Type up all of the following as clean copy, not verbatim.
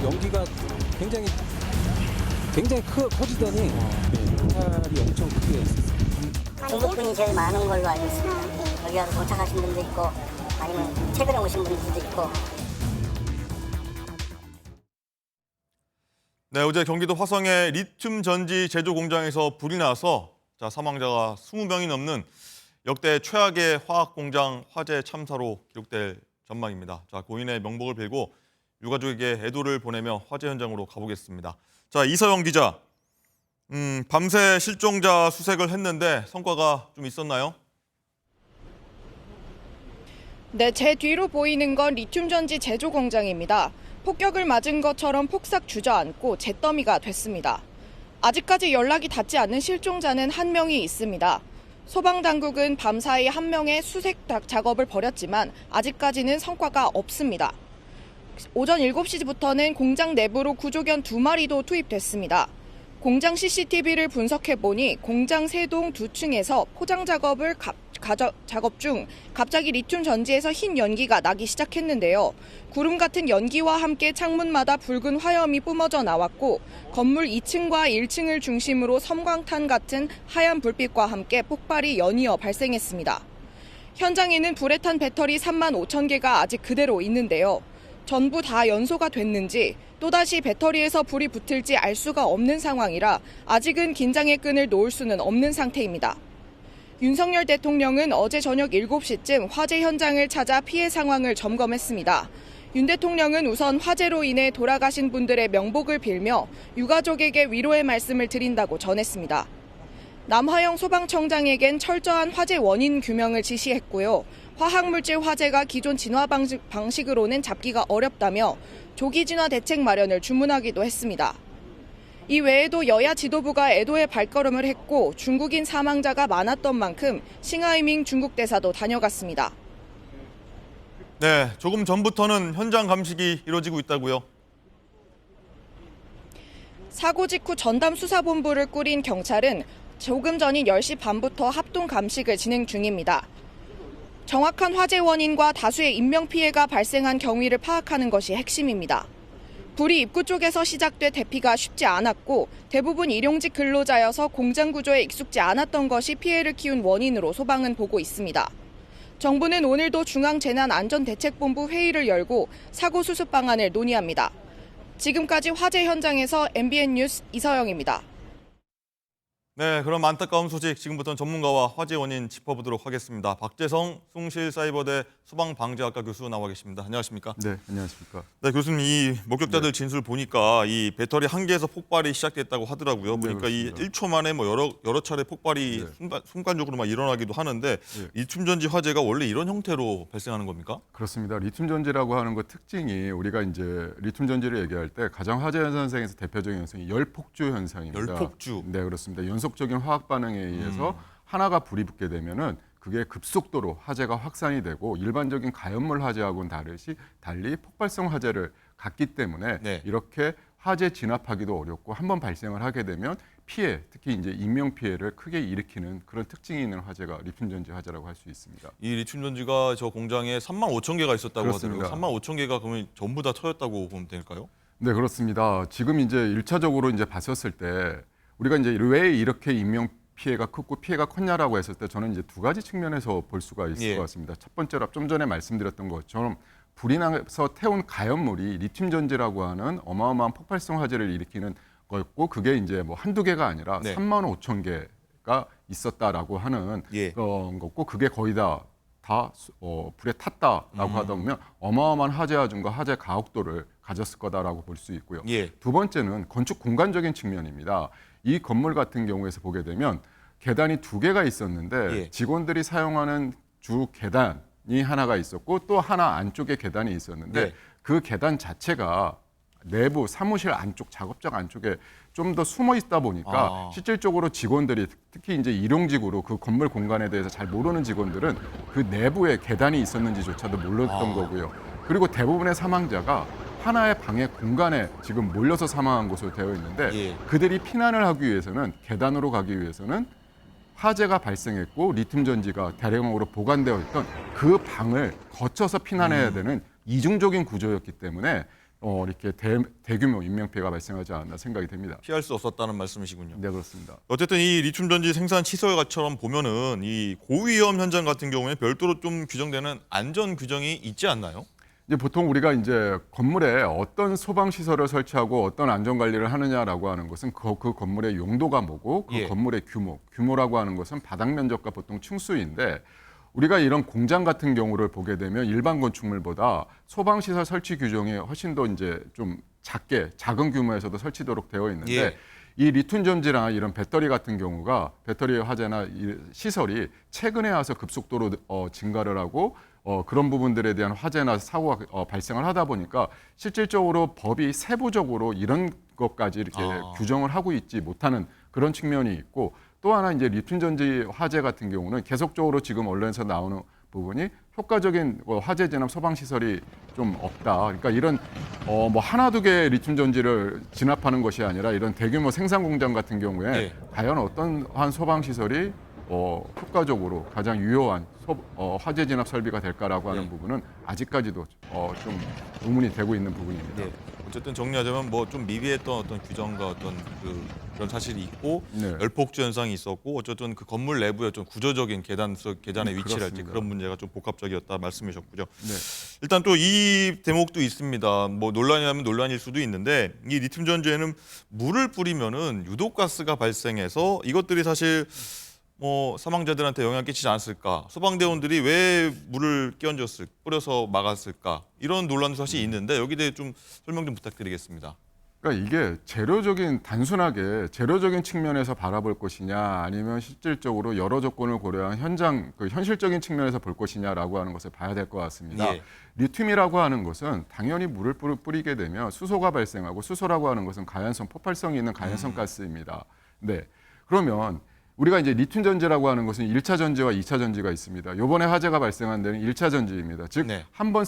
연기가 굉장히 커지더니 폭발이 엄청 크게 했었어요. 중국 분이 제일 많은 걸로 알고 있습니다. 여기 와서 도착하신 분도 있고 아니면 최근에 오신 분들도 있고. 네, 어제 경기도 화성의 리튬 전지 제조 공장에서 불이 나서 사망자가 20명이 넘는 역대 최악의 화학 공장 화재 참사로 기록될 전망입니다. 고인의 명복을 빌고 유가족에게 애도를 보내며 화재 현장으로 가보겠습니다. 이서영 기자, 밤새 실종자 수색을 했는데 성과가 좀 있었나요? 네, 제 뒤로 보이는 건 리튬 전지 제조 공장입니다. 폭격을 맞은 것처럼 폭삭 주저앉고 잿더미가 됐습니다. 아직까지 연락이 닿지 않는 실종자는 한 명이 있습니다. 소방당국은 밤사이 한 명의 수색 작업을 벌였지만 아직까지는 성과가 없습니다. 오전 7시부터는 공장 내부로 구조견 2마리도 투입됐습니다. 공장 CCTV를 분석해보니 공장 3동 2층에서 포장 작업을 작업 중 갑자기 리튬 전지에서 흰 연기가 나기 시작했는데요. 구름 같은 연기와 함께 창문마다 붉은 화염이 뿜어져 나왔고 건물 2층과 1층을 중심으로 섬광탄 같은 하얀 불빛과 함께 폭발이 연이어 발생했습니다. 현장에는 불에 탄 배터리 3만 5천 개가 아직 그대로 있는데요. 전부 다 연소가 됐는지 또다시 배터리에서 불이 붙을지 알 수가 없는 상황이라 아직은 긴장의 끈을 놓을 수는 없는 상태입니다. 윤석열 대통령은 어제 저녁 7시쯤 화재 현장을 찾아 피해 상황을 점검했습니다. 윤 대통령은 우선 화재로 인해 돌아가신 분들의 명복을 빌며 유가족에게 위로의 말씀을 드린다고 전했습니다. 남화영 소방청장에겐 철저한 화재 원인 규명을 지시했고요. 화학물질 화재가 기존 진화 방식으로는 잡기가 어렵다며 조기 진화 대책 마련을 주문하기도 했습니다. 이 외에도 여야 지도부가 애도의 발걸음을 했고 중국인 사망자가 많았던 만큼 싱하이밍 중국 대사도 다녀갔습니다. 네, 조금 전부터는 현장 감식이 이루어지고 있다고요? 사고 직후 전담 수사본부를 꾸린 경찰은 조금 전인 10시 반부터 합동 감식을 진행 중입니다. 정확한 화재 원인과 다수의 인명피해가 발생한 경위를 파악하는 것이 핵심입니다. 불이 입구 쪽에서 시작돼 대피가 쉽지 않았고 대부분 일용직 근로자여서 공장 구조에 익숙지 않았던 것이 피해를 키운 원인으로 소방은 보고 있습니다. 정부는 오늘도 중앙재난안전대책본부 회의를 열고 사고 수습 방안을 논의합니다. 지금까지 화재 현장에서 MBN 뉴스 이서영입니다. 네, 그럼 안타까운 소식 지금부터는 전문가와 화재 원인 짚어보도록 하겠습니다. 박재성 숭실사이버대 소방방재학과 교수 나와 계십니다. 안녕하십니까? 네, 안녕하십니까? 네, 교수님, 이 목격자들 진술 보니까 이 배터리 한 개에서 폭발이 시작됐다고 하더라고요. 보니까 이 1초 만에 뭐 여러 차례 폭발이 순간적으로 막 일어나기도 하는데 리튬 전지 화재가 원래 이런 형태로 발생하는 겁니까? 그렇습니다. 리튬 전지라고 하는 것 특징이 우리가 이제 리튬 전지를 얘기할 때 가장 화재 현상에서 대표적인 현상이 열폭주 현상입니다. 열폭주. 네, 그렇습니다. 연속적인 화학 반응에 의해서 하나가 불이 붙게 되면은 그게 급속도로 화재가 확산이 되고 일반적인 가연물 화재하고는 달리 폭발성 화재를 갖기 때문에 이렇게 화재 진압하기도 어렵고 한번 발생을 하게 되면 피해, 특히 이제 인명 피해를 크게 일으키는 그런 특징이 있는 화재가 리튬 전지 화재라고 할 수 있습니다. 이 리튬 전지가 저 공장에 3만 5천 개가 있었다고 그렇습니다. 하더라고요. 3만 5천 개가 그러면 전부 다 터졌다고 보면 될까요? 네, 그렇습니다. 지금 이제 1차적으로 이제 봤었을 때 우리가 이제 왜 이렇게 인명 피해가 크고 피해가 컸냐라고 했을 때 저는 이제 두 가지 측면에서 볼 수가 있을 것 같습니다. 첫 번째로 좀 전에 말씀드렸던 것처럼 불이 나서 태운 가연물이 리튬 전지라고 하는 어마어마한 폭발성 화재를 일으키는 거였고 그게 이제 뭐 한두 개가 아니라 3만 5천 개가 있었다라고 하는 거고 그게 거의 다 불에 탔다라고 하다 보면 어마어마한 화재 하중과 화재 가혹도를 가졌을 거다라고 볼 수 있고요. 두 번째는 건축 공간적인 측면입니다. 이 건물 같은 경우에서 보게 되면 계단이 2개가 있었는데 직원들이 사용하는 주 계단이 하나가 있었고 또 하나 안쪽에 계단이 있었는데 그 계단 자체가 내부 사무실 안쪽 작업장 안쪽에 좀 더 숨어 있다 보니까 실질적으로 직원들이 특히 이제 일용직으로 그 건물 공간에 대해서 잘 모르는 직원들은 그 내부에 계단이 있었는지조차도 몰랐던 거고요. 그리고 대부분의 사망자가 하나의 방의 공간에 지금 몰려서 사망한 것으로 되어 있는데 그들이 피난을 하기 위해서는 계단으로 가기 위해서는 화재가 발생했고 리튬 전지가 대량으로 보관되어 있던 그 방을 거쳐서 피난해야 되는 이중적인 구조였기 때문에 이렇게 대규모 인명 피해가 발생하지 않았나 생각이 됩니다. 피할 수 없었다는 말씀이시군요. 네, 그렇습니다. 어쨌든 이 리튬 전지 생산 시설처럼 보면은 이 고위험 현장 같은 경우에 별도로 좀 규정되는 안전 규정이 있지 않나요? 이제 보통 우리가 이제 건물에 어떤 소방 시설을 설치하고 어떤 안전 관리를 하느냐라고 하는 것은 그 건물의 용도가 뭐고 그 예. 건물의 규모라고 하는 것은 바닥 면적과 보통 층수인데 우리가 이런 공장 같은 경우를 보게 되면 일반 건축물보다 소방 시설 설치 규정이 훨씬 더 이제 좀 작은 규모에서도 설치도록 되어 있는데 예. 이 리튬 전지나 이런 배터리 같은 경우가 배터리 화재나 이 시설이 최근에 와서 급속도로 증가를 하고 그런 부분들에 대한 화재나 사고가 발생을 하다 보니까 실질적으로 법이 세부적으로 이런 것까지 이렇게 규정을 하고 있지 못하는 그런 측면이 있고 또 하나 이제 리튬 전지 화재 같은 경우는 계속적으로 지금 언론에서 나오는 부분이 효과적인 화재 진압 소방 시설이 좀 없다. 그러니까 이런 뭐 하나 두 개 리튬 전지를 진압하는 것이 아니라 이런 대규모 생산 공장 같은 경우에 네. 과연 어떤 한 소방 시설이 효과적으로 가장 유효한 화재 진압 설비가 될까라고 하는 네. 부분은 아직까지도 좀 의문이 되고 있는 부분입니다. 네. 어쨌든 정리하자면 뭐 좀 미비했던 어떤 규정과 어떤 그런 사실이 있고 네. 열폭주 현상이 있었고 어쨌든 그 건물 내부에 좀 구조적인 계단의 위치랄지 그렇습니다. 그런 문제가 좀 복합적이었다 말씀이셨고요. 네. 일단 또 이 대목도 있습니다. 뭐 논란이라면 논란일 수도 있는데 이 리튬 전지에는 물을 뿌리면은 유독가스가 발생해서 이것들이 사실 뭐 사망자들한테 영향을 끼치지 않았을까? 소방대원들이 왜 물을 뿌려서 막았을까? 이런 논란도 사실 있는데 여기에 대해 좀 설명 좀 부탁드리겠습니다. 그러니까 이게 단순하게 재료적인 측면에서 바라볼 것이냐 아니면 실질적으로 여러 조건을 고려한 현실적인 측면에서 볼 것이냐라고 하는 것을 봐야 될 것 같습니다. 예. 리튬이라고 하는 것은 당연히 물을 뿌리게 되면 수소가 발생하고 수소라고 하는 것은 폭발성이 있는 가연성 가스입니다. 네. 그러면 우리가 이제 리튬 전지라고 하는 것은 1차 전지와 2차 전지가 있습니다. 이번에 화재가 발생한 데는 1차 전지입니다. 즉 네. 한 번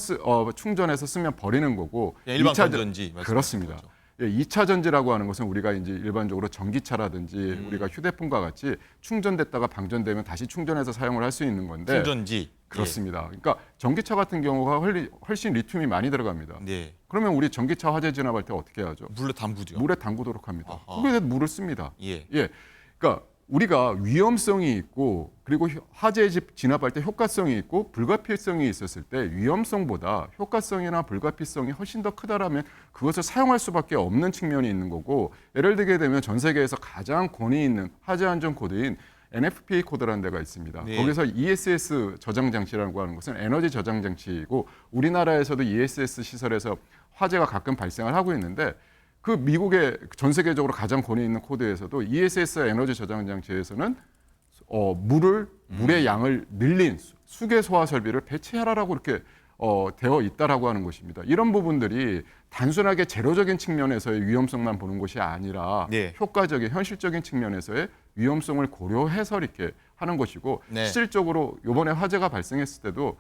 충전해서 쓰면 버리는 거고 그냥 일반 2차 건전지 그렇습니다. 거죠. 예, 2차 전지라고 하는 것은 우리가 이제 일반적으로 전기차라든지 우리가 휴대폰과 같이 충전됐다가 방전되면 다시 충전해서 사용을 할 수 있는 건데 충전지. 그렇습니다. 그러니까 전기차 같은 경우가 훨씬 리튬이 많이 들어갑니다. 예. 네. 그러면 우리 전기차 화재 진압할 때 어떻게 하죠? 물에 담그죠. 물에 담그도록 합니다. 아하. 그게 물을 씁니다. 예. 예, 그러니까 우리가 위험성이 있고 그리고 화재 진압할 때 효과성이 있고 불가피성이 있었을 때 위험성보다 효과성이나 불가피성이 훨씬 더 크다라면 그것을 사용할 수밖에 없는 측면이 있는 거고 예를 들게 되면 전 세계에서 가장 권위 있는 화재 안전 코드인 NFPA 코드라는 데가 있습니다. 네. 거기서 ESS 저장 장치라고 하는 것은 에너지 저장 장치이고 우리나라에서도 ESS 시설에서 화재가 가끔 발생을 하고 있는데 그 미국의 전 세계적으로 가장 권위 있는 코드에서도 ESS 에너지 저장 장치에서는 물의 양을 늘린 수계 소화 설비를 배치하라라고 이렇게 되어 있다라고 하는 것입니다. 이런 부분들이 단순하게 재료적인 측면에서의 위험성만 보는 것이 아니라 네. 효과적인 현실적인 측면에서의 위험성을 고려해서 이렇게 하는 것이고 네. 실질적으로 이번에 화재가 발생했을 때도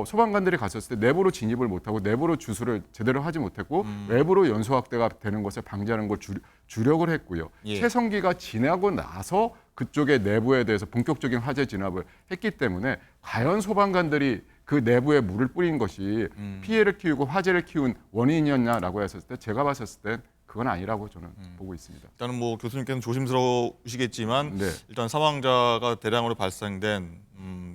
소방관들이 갔었을 때 내부로 진입을 못하고 내부로 주수를 제대로 하지 못했고 외부로 연소 확대가 되는 것을 방지하는 걸 주력을 했고요. 예. 최성기가 지나고 나서 그쪽의 내부에 대해서 본격적인 화재 진압을 했기 때문에 과연 소방관들이 그 내부에 물을 뿌린 것이 피해를 키우고 화재를 키운 원인이었냐라고 했을 때 제가 봤었을 땐 그건 아니라고 저는 보고 있습니다. 일단은 뭐 교수님께서는 조심스러우시겠지만 네. 일단 사망자가 대량으로 발생된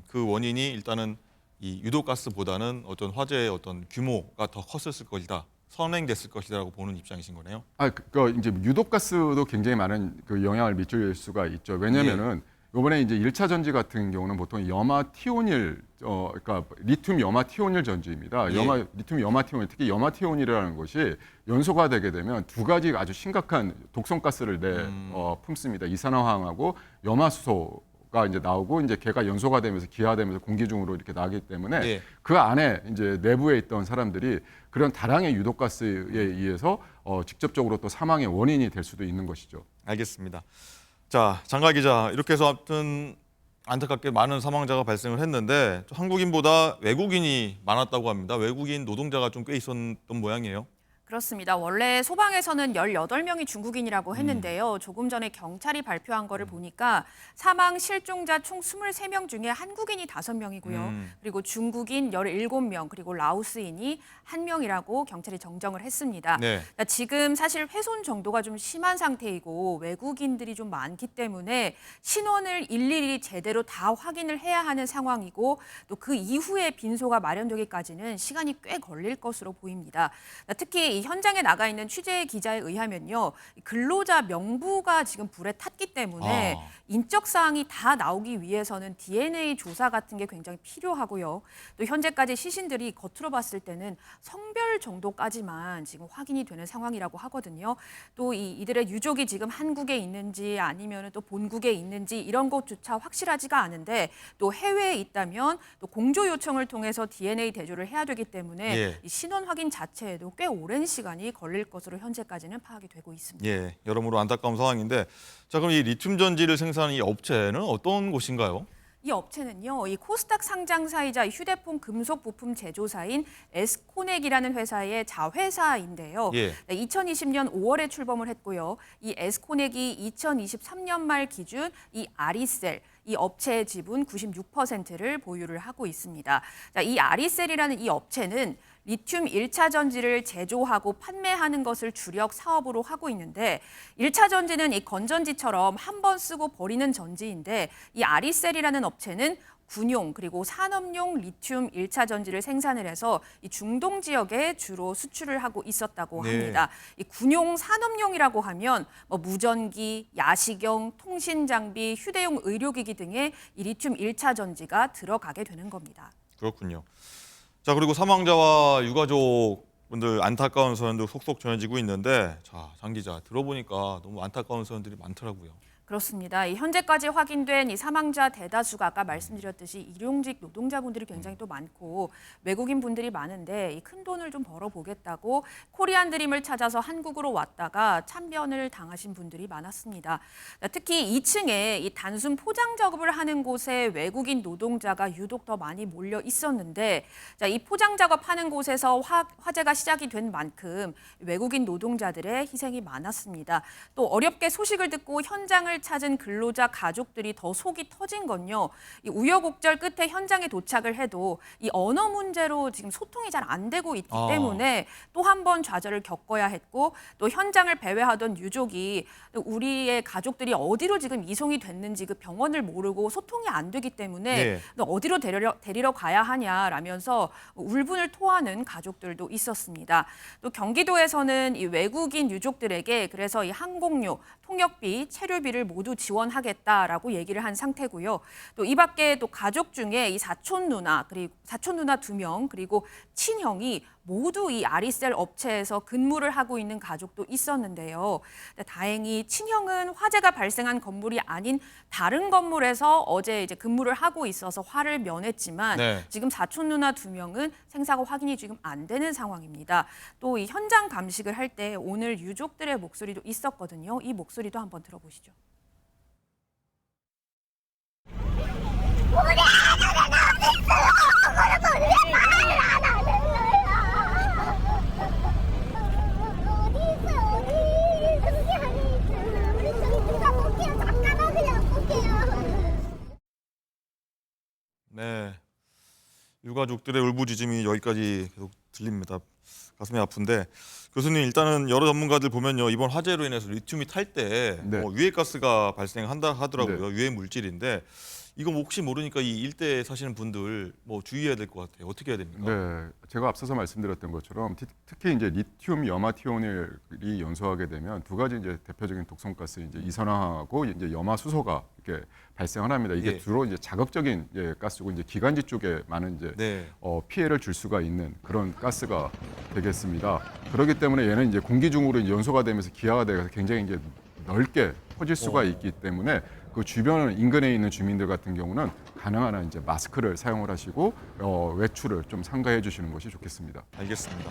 그 원인이 일단은 이 유독가스보다는 어떤 화재의 어떤 규모가 더 컸을 것이다. 선행됐을 것이다라고 보는 입장이신 거네요. 이제 유독가스도 굉장히 많은 그 영향을 미칠 수가 있죠. 왜냐면은 이번에 이제 1차 전지 같은 경우는 보통 염화티오닐, 그러니까 리튬 염화티오닐 전지입니다. 예. 리튬 염화티오닐, 특히 염화티오닐이라는 것이 연소가 되게 되면 두 가지 아주 심각한 독성가스를 품습니다. 이산화황하고 염화수소가 이제 나오고 이제 걔가 연소가 되면서 기화되면서 공기 중으로 이렇게 나기 때문에 예. 그 안에 이제 내부에 있던 사람들이 그런 다량의 유독가스에 의해서 직접적으로 또 사망의 원인이 될 수도 있는 것이죠. 알겠습니다. 자, 장가 기자, 이렇게 해서 아무튼 안타깝게 많은 사망자가 발생을 했는데 한국인보다 외국인이 많았다고 합니다. 외국인 노동자가 좀 꽤 있었던 모양이에요. 그렇습니다. 원래 소방에서는 18명이 중국인이라고 했는데요. 조금 전에 경찰이 발표한 거를 보니까 사망 실종자 총 23명 중에 한국인이 5명이고요. 그리고 중국인 17명, 그리고 라오스인이 1명이라고 경찰이 정정을 했습니다. 네. 그러니까 지금 사실 훼손 정도가 좀 심한 상태이고 외국인들이 좀 많기 때문에 신원을 일일이 제대로 다 확인을 해야 하는 상황이고 또 그 이후에 빈소가 마련되기까지는 시간이 꽤 걸릴 것으로 보입니다. 특히 이 현장에 나가 있는 취재 기자에 의하면요. 근로자 명부가 지금 불에 탔기 때문에 인적 사항이 다 나오기 위해서는 DNA 조사 같은 게 굉장히 필요하고요. 또 현재까지 시신들이 겉으로 봤을 때는 성별 정도까지만 지금 확인이 되는 상황이라고 하거든요. 또 이들의 유족이 지금 한국에 있는지 아니면 또 본국에 있는지 이런 것조차 확실하지가 않은데 또 해외에 있다면 또 공조 요청을 통해서 DNA 대조를 해야 되기 때문에 예. 이 신원 확인 자체에도 꽤 오랜 시간이 걸릴 것으로 현재까지는 파악이 되고 있습니다. 예, 여러모로 안타까운 상황인데 자 그럼 이 리튬 전지를 생산하는 이 업체는 어떤 곳인가요? 이 업체는요, 이 코스닥 상장사이자 휴대폰 금속 부품 제조사인 에스코넥이라는 회사의 자회사인데요. 예. 2020년 5월에 출범을 했고요. 이 에스코넥이 2023년 말 기준 이 아리셀, 이 업체의 지분 96%를 보유를 하고 있습니다. 자, 이 아리셀이라는 이 업체는 리튬 1차 전지를 제조하고 판매하는 것을 주력 사업으로 하고 있는데 1차 전지는 이 건전지처럼 한 번 쓰고 버리는 전지인데 이 아리셀이라는 업체는 군용 그리고 산업용 리튬 1차 전지를 생산을 해서 이 중동 지역에 주로 수출을 하고 있었다고 네. 합니다. 이 군용 산업용이라고 하면 뭐 무전기, 야시경, 통신 장비, 휴대용 의료기기 등의 이 리튬 1차 전지가 들어가게 되는 겁니다. 그렇군요. 자 그리고 사망자와 유가족 분들 안타까운 사연도 속속 전해지고 있는데 자, 장 기자 들어보니까 너무 안타까운 사연들이 많더라고요. 그렇습니다. 이 현재까지 확인된 이 사망자 대다수가 아까 말씀드렸듯이 일용직 노동자분들이 굉장히 또 많고 외국인 분들이 많은데 이 큰 돈을 좀 벌어보겠다고 코리안 드림을 찾아서 한국으로 왔다가 참변을 당하신 분들이 많았습니다. 특히 2층에 이 단순 포장 작업을 하는 곳에 외국인 노동자가 유독 더 많이 몰려 있었는데 자, 이 포장 작업하는 곳에서 화재가 시작이 된 만큼 외국인 노동자들의 희생이 많았습니다. 또 어렵게 소식을 듣고 현장을 찾은 근로자 가족들이 더 속이 터진 건요. 이 우여곡절 끝에 현장에 도착을 해도 이 언어 문제로 지금 소통이 잘 안 되고 있기 때문에 또 한 번 좌절을 겪어야 했고 또 현장을 배회하던 유족이 우리의 가족들이 어디로 지금 이송이 됐는지 그 병원을 모르고 소통이 안 되기 때문에 네. 어디로 데리러 가야 하냐라면서 울분을 토하는 가족들도 있었습니다. 또 경기도에서는 이 외국인 유족들에게 그래서 이 항공료, 통역비, 체류비를 모두 지원하겠다라고 얘기를 한 상태고요. 또 이 밖에 또 가족 중에 이 사촌 누나 그리고 사촌 누나 2명 그리고 친형이 모두 이 아리셀 업체에서 근무를 하고 있는 가족도 있었는데요. 다행히 친형은 화재가 발생한 건물이 아닌 다른 건물에서 어제 이제 근무를 하고 있어서 화를 면했지만 네. 지금 사촌 누나 2명은 생사가 확인이 지금 안 되는 상황입니다. 또 이 현장 감식을 할 때 오늘 유족들의 목소리도 있었거든요. 이 목소리도 한번 들어보시죠. 네, 유가족들의 울부짖음이 여기까지 계속 들립니다. 가슴이 아픈데 교수님 일단은 여러 전문가들 보면요 이번 화재로 인해서 리튬이 탈 때 네. 유해가스가 발생한다 하더라고요. 네. 유해 물질인데 이거 뭐 혹시 모르니까 이 일대에 사시는 분들 뭐 주의해야 될 것 같아요. 어떻게 해야 됩니까? 네, 제가 앞서서 말씀드렸던 것처럼 특히 이제 리튬 염화티온이 연소하게 되면 두 가지 이제 대표적인 독성가스 이제 이산화하고 이제 염화수소가 이렇게 발생을 합니다. 이게 예. 주로 이제 자극적인 이제 가스고 이제 기관지 쪽에 많은 이제 네. 피해를 줄 수가 있는 그런 가스가 되겠습니다. 그렇기 때문에 얘는 이제 공기 중으로 이제 연소가 되면서 기화가 돼서 굉장히 이제 넓게 퍼질 수가 있기 때문에 그 주변 인근에 있는 주민들 같은 경우는 가능한 한 이제 마스크를 사용을 하시고 외출을 좀 삼가해 주시는 것이 좋겠습니다. 알겠습니다.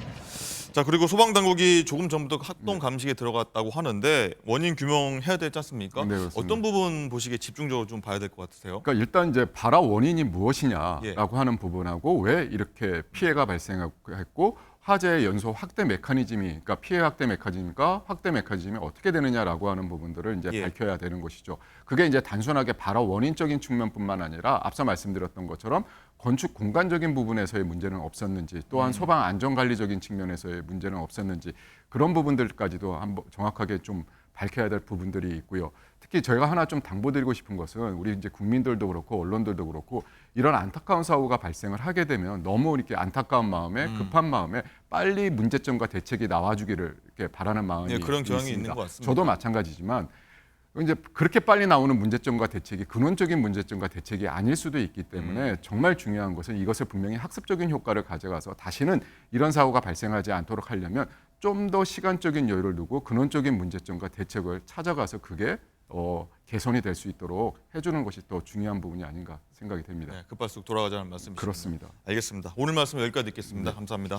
자, 그리고 소방당국이 조금 전부터 학동 감식에 들어갔다고 하는데 원인 규명해야 되지 않습니까? 네, 그렇습니다. 어떤 부분 보시기에 집중적으로 좀 봐야 될 것 같으세요? 그러니까 일단 이제 발화 원인이 무엇이냐라고 예. 하는 부분하고 왜 이렇게 피해가 발생했고 화재의 연소 확대 메커니즘이 그러니까 피해 확대 메커니즘과 확대 메커니즘이 어떻게 되느냐라고 하는 부분들을 이제 예. 밝혀야 되는 것이죠. 그게 이제 단순하게 발화 원인적인 측면뿐만 아니라 앞서 말씀드렸던 것처럼 건축 공간적인 부분에서의 문제는 없었는지 또한 소방 안전 관리적인 측면에서의 문제는 없었는지 그런 부분들까지도 한번 정확하게 좀 밝혀야 될 부분들이 있고요. 특히 저희가 하나 좀 당부드리고 싶은 것은 우리 이제 국민들도 그렇고 언론들도 그렇고 이런 안타까운 사고가 발생을 하게 되면 너무 이렇게 안타까운 마음에 급한 마음에 빨리 문제점과 대책이 나와주기를 이렇게 바라는 마음이 네, 그런 경향이 있습니다. 있는 것 같습니다. 저도 마찬가지지만 이제 그렇게 빨리 나오는 문제점과 대책이 근원적인 문제점과 대책이 아닐 수도 있기 때문에 정말 중요한 것은 이것을 분명히 학습적인 효과를 가져가서 다시는 이런 사고가 발생하지 않도록 하려면 좀 더 시간적인 여유를 두고 근원적인 문제점과 대책을 찾아가서 그게 개선이 될 수 있도록 해주는 것이 더 중요한 부분이 아닌가 생각이 됩니다. 네, 급할수록 돌아가자는 말씀이시죠. 그렇습니다. 알겠습니다. 오늘 말씀 여기까지 듣겠습니다. 감사합니다.